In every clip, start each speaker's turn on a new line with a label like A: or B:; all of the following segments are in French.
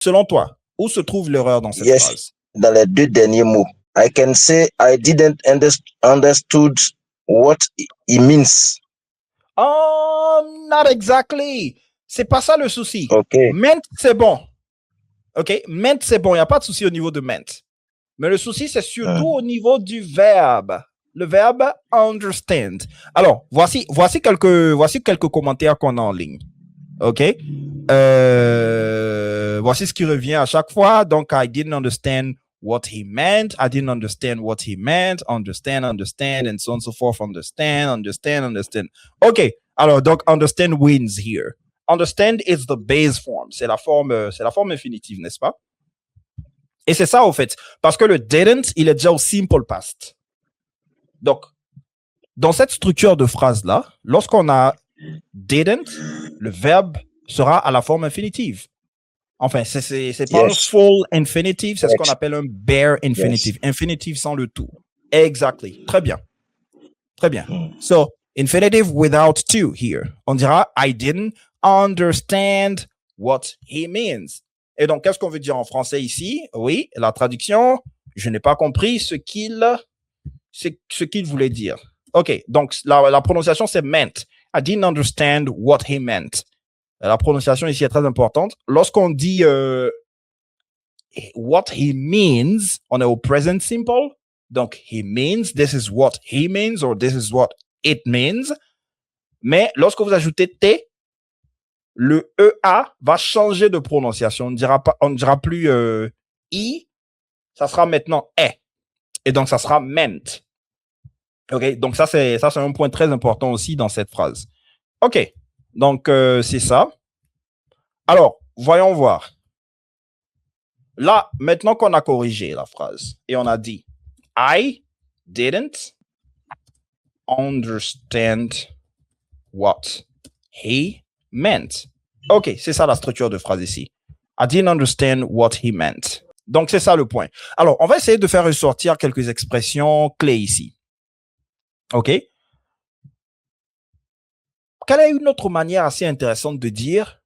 A: Selon toi, où se trouve l'erreur dans cette
B: Yes,
A: phrase?
B: dans les deux derniers mots. I can say I didn't understood what it means.
A: Not exactly. C'est pas ça le souci.
B: Ok.
A: Meant, c'est bon. OK? Meant, c'est bon. Il n'y a pas de souci au niveau de meant. Mais le souci, c'est surtout au niveau du verbe. Le verbe understand. Alors, voici quelques commentaires qu'on a en ligne. OK? Voici ce qui revient à chaque fois. Donc, I didn't understand what he meant. I didn't understand what he meant. Understand, and so on and so forth. Understand. OK. Alors, donc, understand wins here. Understand is the base form. C'est la forme infinitive, n'est-ce pas? Et c'est ça, au fait. Parce que le didn't, il est déjà au simple past. Donc, dans cette structure de phrase-là, lorsqu'on a didn't, le verbe sera à la forme infinitive. Enfin, c'est pas un full infinitive, c'est ce qu'on appelle un bare infinitive. Infinitive sans le tout. Exactly. Très bien. Très bien. So, infinitive without to here. On dira, I didn't understand what he means. Et donc, qu'est-ce qu'on veut dire en français ici? Oui, la traduction, je n'ai pas compris ce qu'il voulait dire. OK, donc la prononciation, c'est meant. I didn't understand what he meant. La prononciation ici est très importante. Lorsqu'on dit what he means, on est au present simple. Donc, he means, this is what he means, or this is what it means. Mais lorsque vous ajoutez T, le EA va changer de prononciation. On ne dira plus I, ça sera maintenant E. Et donc, ça sera meant. OK, donc ça, c'est un point très important aussi dans cette phrase. OK, donc c'est ça. Alors, voyons voir. Là, maintenant qu'on a corrigé la phrase et on a dit I didn't understand what he meant. OK, c'est ça la structure de phrase ici. I didn't understand what he meant. Donc, c'est ça le point. Alors, on va essayer de faire ressortir quelques expressions clés ici. OK? Quelle est une autre manière assez intéressante de dire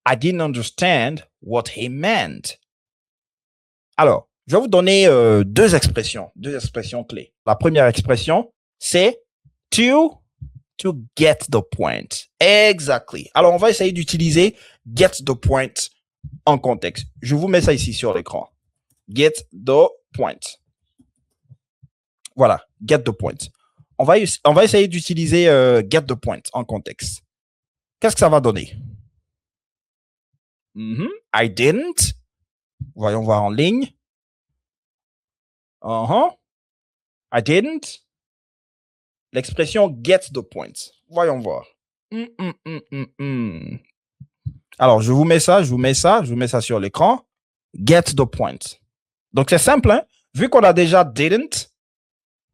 A: I didn't understand what he meant? Alors, je vais vous donner deux expressions clés. La première expression, c'est to get the point. Exactly. Alors, on va essayer d'utiliser get the point en contexte. Je vous mets ça ici sur l'écran. Get the point. Voilà, get the point. On va essayer d'utiliser get the point en contexte. Qu'est-ce que ça va donner? I didn't. Voyons voir en ligne. I didn't. L'expression get the point. Voyons voir. Alors, je vous mets ça sur l'écran. Get the point. Donc, c'est simple, hein? Vu qu'on a déjà didn't.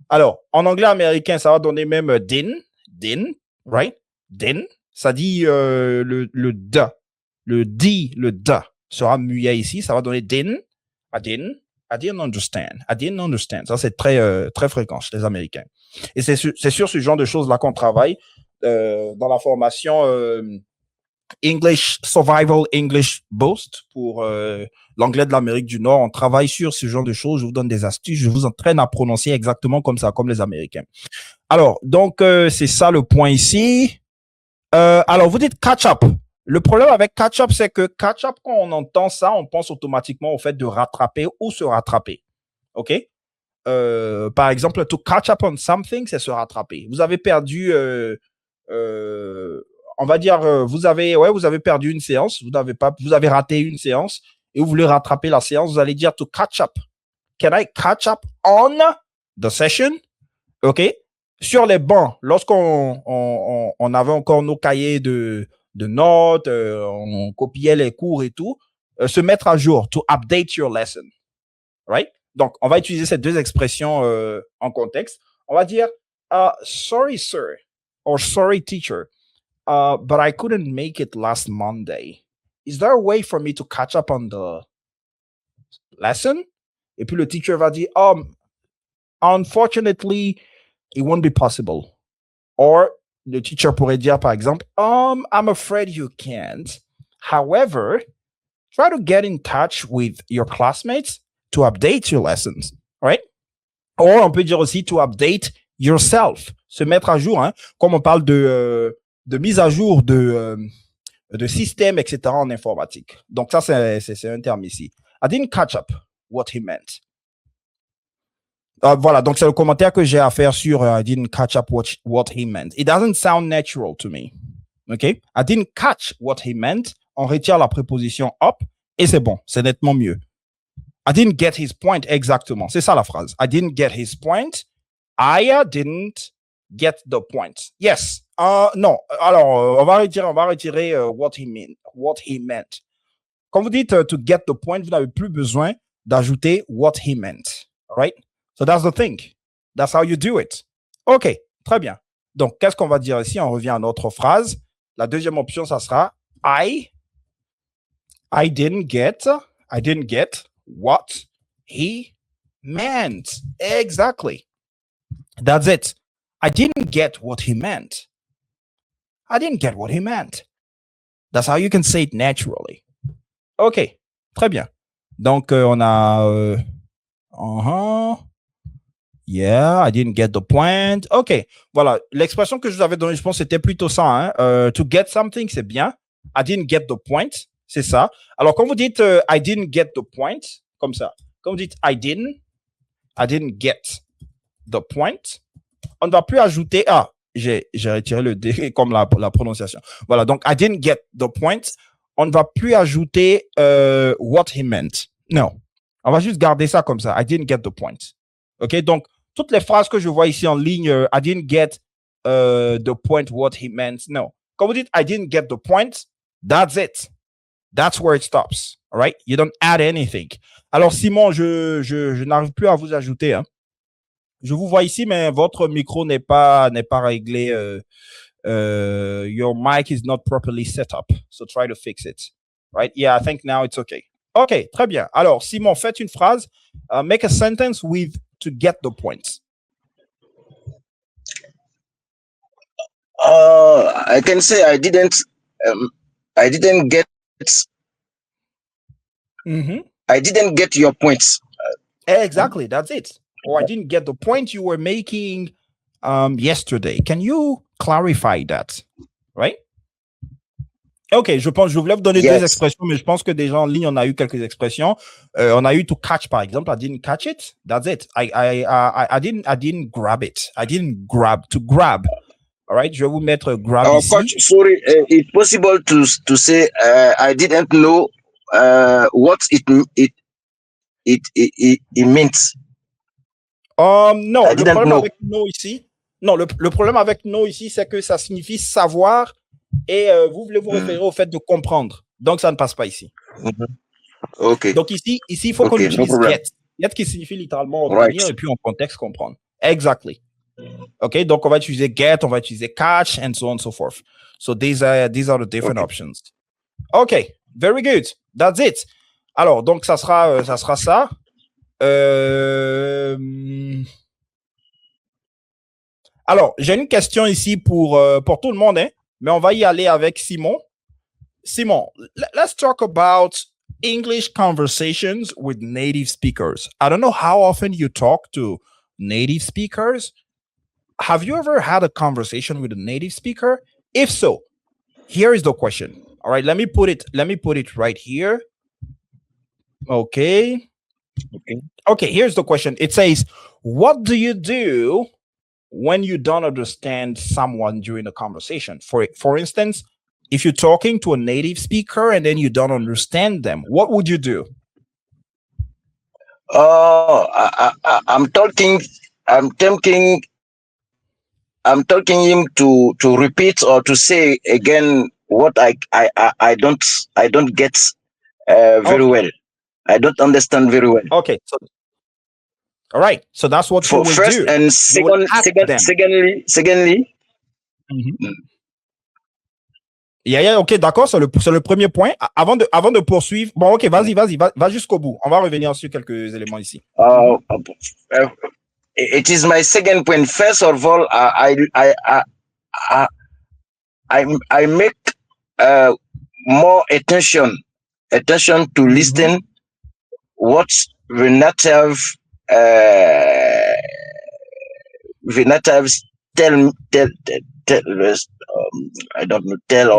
A: Alors, en anglais américain, ça va donner même didn't, right? Didn't. Ça dit le da. Le da sera muet ici. Ça va donner didn't. I didn't understand. I didn't understand. Ça, c'est très, très fréquent chez les Américains. Et c'est sur ce genre de choses-là qu'on travaille dans la formation English Survival English Boost pour l'anglais de l'Amérique du Nord. On travaille sur ce genre de choses. Je vous donne des astuces. Je vous entraîne à prononcer exactement comme ça, comme les Américains. Alors, donc, c'est ça le point ici. Alors, vous dites catch up. Le problème avec catch up, c'est que catch up, quand on entend ça, on pense automatiquement au fait de rattraper ou se rattraper. OK? Par exemple, to catch up on something, c'est se rattraper. Vous avez perdu, on va dire, vous avez perdu une séance, vous avez raté une séance et vous voulez rattraper la séance, vous allez dire to catch up. Can I catch up on the session? OK? Sur les bancs, lorsqu'on avait encore nos cahiers de notes, on copiait les cours et tout, se mettre à jour, to update your lesson. Right? Donc, on va utiliser ces deux expressions en contexte. On va dire, sorry, sir, or sorry, teacher, but I couldn't make it last Monday. Is there a way for me to catch up on the lesson? Et puis, le teacher va dire, unfortunately, it won't be possible. Or, le teacher pourrait dire, par exemple, I'm afraid you can't. However, try to get in touch with your classmates to update your lessons, right? Or on peut dire aussi to update yourself, se mettre à jour, hein, comme on parle de mise à jour de système, etc. en informatique. Donc ça, c'est un terme ici. I didn't catch up what he meant. Voilà, donc c'est le commentaire que j'ai à faire sur I didn't catch up what he meant. It doesn't sound natural to me. Okay? I didn't catch what he meant. On retire la préposition up et c'est bon, c'est nettement mieux. I didn't get his point exactement. C'est ça la phrase. I didn't get his point. I didn't get the point. Yes. Non. Alors, on va retirer what he meant. Quand vous dites to get the point, vous n'avez plus besoin d'ajouter what he meant. All right? So that's the thing. That's how you do it. OK. Très bien. Donc, qu'est-ce qu'on va dire ici? On revient à notre phrase. La deuxième option, ça sera I didn't get what he meant. Exactly. That's it. I didn't get what he meant. I didn't get what he meant. That's how you can say it naturally. OK. Très bien. Donc, on a... Yeah, I didn't get the point. OK. Voilà. L'expression que je vous avais donnée, je pense, c'était plutôt ça. Hein? To get something, c'est bien. I didn't get the point. C'est ça. Alors, quand vous dites I didn't get the point, comme ça. Quand vous dites I didn't get the point, on ne va plus ajouter j'ai retiré le D comme la prononciation. Voilà. Donc, I didn't get the point. On ne va plus ajouter what he meant. Non. On va juste garder ça comme ça. I didn't get the point. OK? Donc, toutes les phrases que je vois ici en ligne, I didn't get the point, what he meant. Non. Quand vous dites I didn't get the point, that's it. That's where it stops. All right? You don't add anything. Alors, Simon, je n'arrive plus à vous ajouter. Hein. Je vous vois ici, mais votre micro n'est pas réglé. Your mic is not properly set up. So try to fix it. Right? Yeah, I think now it's okay. OK, très bien. Alors, Simon, faites une phrase. Make a sentence with to get the point.
B: I can say I didn't get. I didn't get your points.
A: Exactly, that's it. Or I didn't get the point you were making yesterday. Can you clarify that? Right? OK, je voulais vous donner deux expressions, mais je pense que déjà en ligne, on a eu quelques expressions. On a eu to catch, par exemple. I didn't catch it. That's it. I didn't grab it. I didn't grab, to grab. All right, je vais vous mettre grab ici.
B: Coach, sorry, it's possible to say I didn't know what it means.
A: Non, le problème avec no ici, le problème avec no ici, c'est que ça signifie savoir et vous voulez vous référer au fait de comprendre. Donc, ça ne passe pas ici.
B: OK.
A: Donc, ici, il faut qu'on utilise get. Get qui signifie littéralement obtenir et puis en contexte comprendre. Exactly. OK, donc on va utiliser get, on va utiliser catch, and so on and so forth. So these are the different options. OK, very good. That's it. Alors, donc ça sera ça. Alors, j'ai une question ici pour tout le monde, hein, mais on va y aller avec Simon. Simon, let's talk about English conversations with native speakers. I don't know how often you talk to native speakers. Have you ever had a conversation with a native speaker? If so, here is the question. All right, let me put it right here. Okay, here's the question. It says, what do you do when you don't understand someone during a conversation? For instance, if you're talking to a native speaker and then you don't understand them, what would you do?
B: I'm talking him to repeat or to say again what I don't get very well. I don't understand very well.
A: Okay, so all right, so that's what you will
B: first
A: do.
B: And secondly.
A: Yeah, ok, d'accord, c'est le premier point. Avant de poursuivre, bon, ok, vas-y, va jusqu'au bout. On va revenir sur quelques éléments ici.
B: It is my second point. First of all, I make more attention attention to listen what the natives tell us, I don't know, tell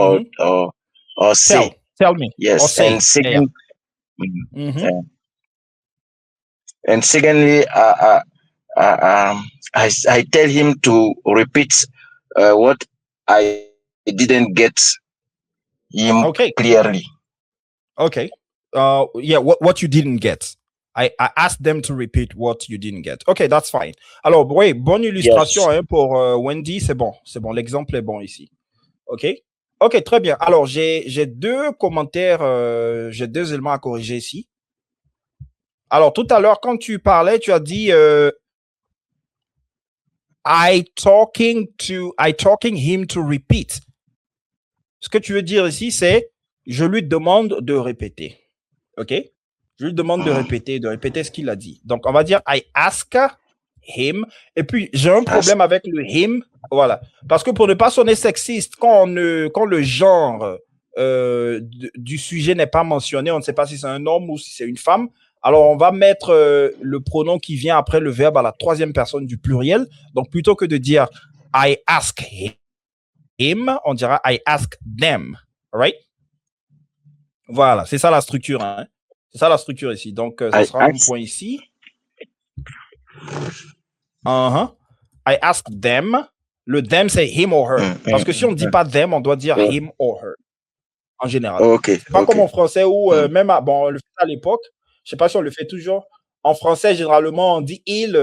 B: or say.
A: Tell me.
B: Yes,
A: Or say.
B: and second,
A: Mhm.
B: and secondly, I tell him to repeat what I didn't get him
A: Okay.
B: clearly.
A: Okay. Yeah, what you didn't get. I asked them to repeat what you didn't get. Okay, that's fine. Alors, oui, bonne illustration hein, pour Wendy, c'est bon. C'est bon, l'exemple est bon ici. OK? OK, très bien. Alors, j'ai deux commentaires, j'ai deux éléments à corriger ici. Alors, tout à l'heure, quand tu parlais, tu as dit I talking him to repeat. Ce que tu veux dire ici, c'est je lui demande de répéter. OK? Je lui demande de répéter ce qu'il a dit. Donc, on va dire I ask him. Et puis, j'ai un problème avec le him. Voilà. Parce que pour ne pas sonner sexiste, quand le genre du sujet n'est pas mentionné, on ne sait pas si c'est un homme ou si c'est une femme. Alors, on va mettre le pronom qui vient après le verbe à la troisième personne du pluriel. Donc, plutôt que de dire I ask him, on dira I ask them. All right? Voilà, c'est ça la structure. Hein? C'est ça la structure ici. Donc, ça sera mon point ici. I ask them. Le them, c'est him or her. Parce que si on ne dit pas them, on doit dire him or her. En général. C'est pas comme en français où, même, on le fait à l'époque. Je sais pas si on le fait toujours. En français, généralement, on dit il.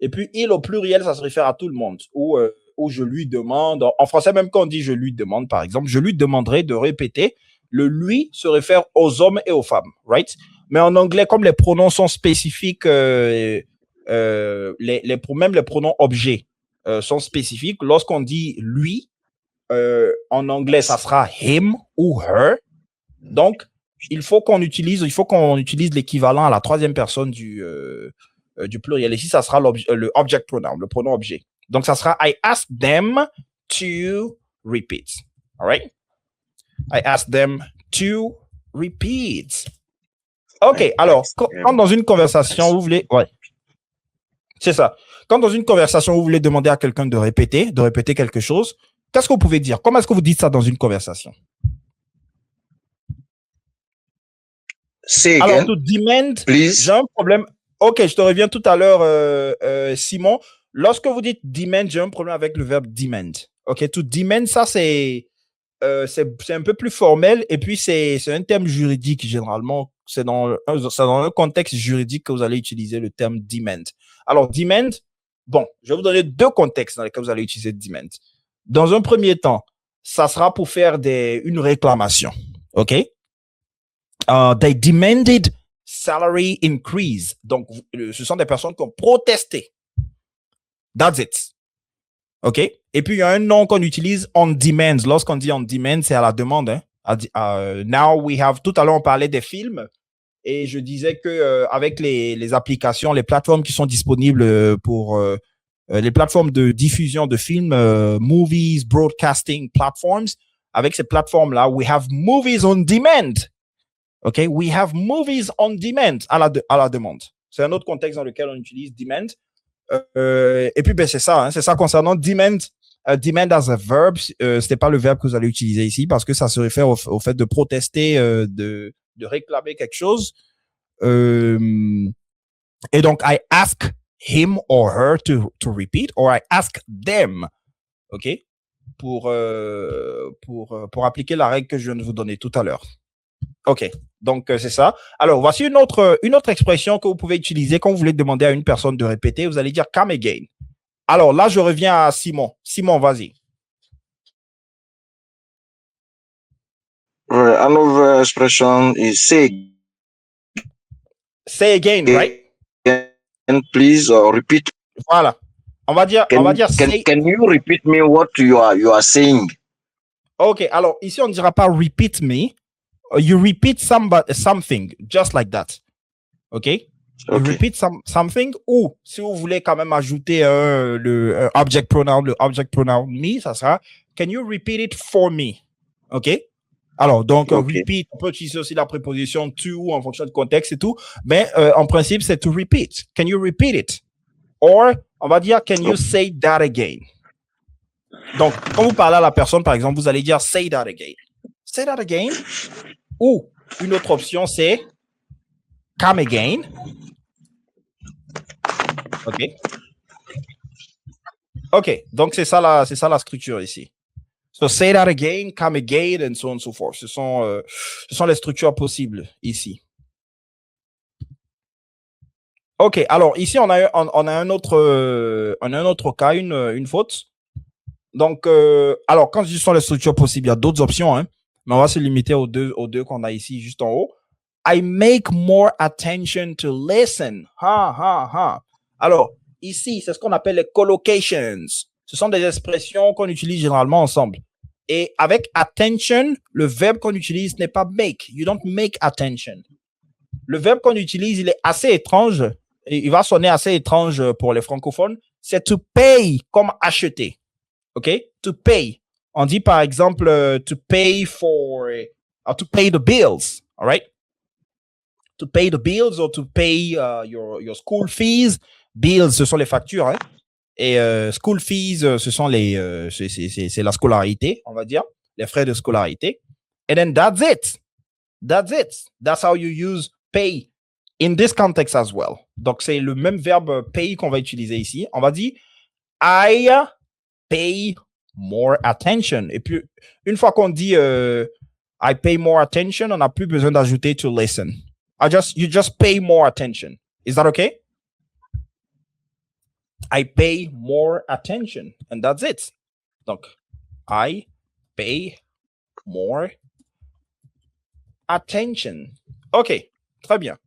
A: Et puis, il au pluriel, ça se réfère à tout le monde. Ou je lui demande. En français, même quand on dit je lui demande, par exemple, je lui demanderai de répéter. Le lui se réfère aux hommes et aux femmes, right? Mais en anglais, comme les pronoms sont spécifiques, même les pronoms objets sont spécifiques. Lorsqu'on dit lui, en anglais, ça sera him ou her. Donc, il faut qu'on utilise l'équivalent à la troisième personne du pluriel. Ici, ça sera le object pronoun, le pronom objet. Donc, ça sera I ask them to repeat. All right? I ask them to repeat. OK, alors, quand dans une conversation, vous voulez... Ouais, c'est ça. Quand dans une conversation, vous voulez demander à quelqu'un de répéter quelque chose, qu'est-ce que vous pouvez dire? Comment est-ce que vous dites ça dans une conversation?
B: Say
A: alors,
B: again,
A: to demand,
B: please.
A: j'ai un problème. OK, je te reviens tout à l'heure, Simon. Lorsque vous dites demand, j'ai un problème avec le verbe demand. OK, to demand, ça, c'est un peu plus formel et puis c'est un terme juridique généralement. C'est dans un contexte juridique que vous allez utiliser le terme demand. Alors, demand, bon, je vais vous donner deux contextes dans lesquels vous allez utiliser demand. Dans un premier temps, ça sera pour faire une réclamation. OK? They demanded salary increase. Donc, ce sont des personnes qui ont protesté. That's it. OK? Et puis, il y a un nom qu'on utilise on demand. Lorsqu'on dit on demand, c'est à la demande. Hein? Now we have, tout à l'heure, on parlait des films et je disais que avec les applications, les plateformes qui sont disponibles pour les plateformes de diffusion de films, movies, broadcasting platforms, avec ces plateformes-là, we have movies on demand. OK? We have movies on demand à la demande. C'est un autre contexte dans lequel on utilise demand. Et puis, ben, c'est ça concernant demand. Demand as a verb, c'était pas le verbe que vous allez utiliser ici parce que ça se réfère au fait de protester, de réclamer quelque chose. Et donc, I ask him or her to repeat, or I ask them, OK, pour appliquer la règle que je viens de vous donner tout à l'heure. OK, donc c'est ça. Alors, voici une autre expression que vous pouvez utiliser quand vous voulez demander à une personne de répéter. Vous allez dire come again. Alors là, je reviens à Simon. Simon, vas-y.
B: Another expression is say.
A: Say again, right?
B: And please repeat.
A: Voilà. On va dire.
B: Can you repeat me what you are saying?
A: OK. Alors ici, on ne dira pas repeat me. You repeat something just like that. OK? You repeat something, ou si vous voulez quand même ajouter le object pronoun me, ça sera can you repeat it for me? OK? Alors, donc,
B: Okay.
A: repeat, on peut utiliser aussi la préposition to en fonction du contexte et tout. Mais en principe, c'est to repeat. Can you repeat it? Or, on va dire, can you say that again? Donc, quand vous parlez à la personne, par exemple, vous allez dire say that again. Say that again. Ou une autre option, c'est come again. OK. OK. Donc, c'est ça la structure ici. So, say that again, come again, and so on and so forth. Ce sont les structures possibles ici. OK. Alors, ici, on a un autre cas, une faute. Donc, alors, quand je dis ce sont les structures possibles, il y a d'autres options, hein, mais on va se limiter aux deux qu'on a ici, juste en haut. I make more attention to listen. Alors, ici, c'est ce qu'on appelle les collocations. Ce sont des expressions qu'on utilise généralement ensemble. Et avec attention, le verbe qu'on utilise n'est pas make. You don't make attention. Le verbe qu'on utilise, il est assez étrange. Et il va sonner assez étrange pour les francophones. C'est to pay, comme acheter. OK? To pay. On dit par exemple to pay to pay the bills. All right? To pay the bills or to pay your school fees. Bills, ce sont les factures. Hein? Et school fees, ce sont c'est la scolarité, on va dire, les frais de scolarité. And then that's it. That's it. That's how you use pay in this context as well. Donc, c'est le même verbe pay qu'on va utiliser ici. On va dire I pay more attention. Et puis, une fois qu'on dit I pay more attention, on n'a plus besoin d'ajouter to listen. You just pay more attention. Is that okay? I pay more attention. And that's it. Donc, I pay more attention. OK, très bien.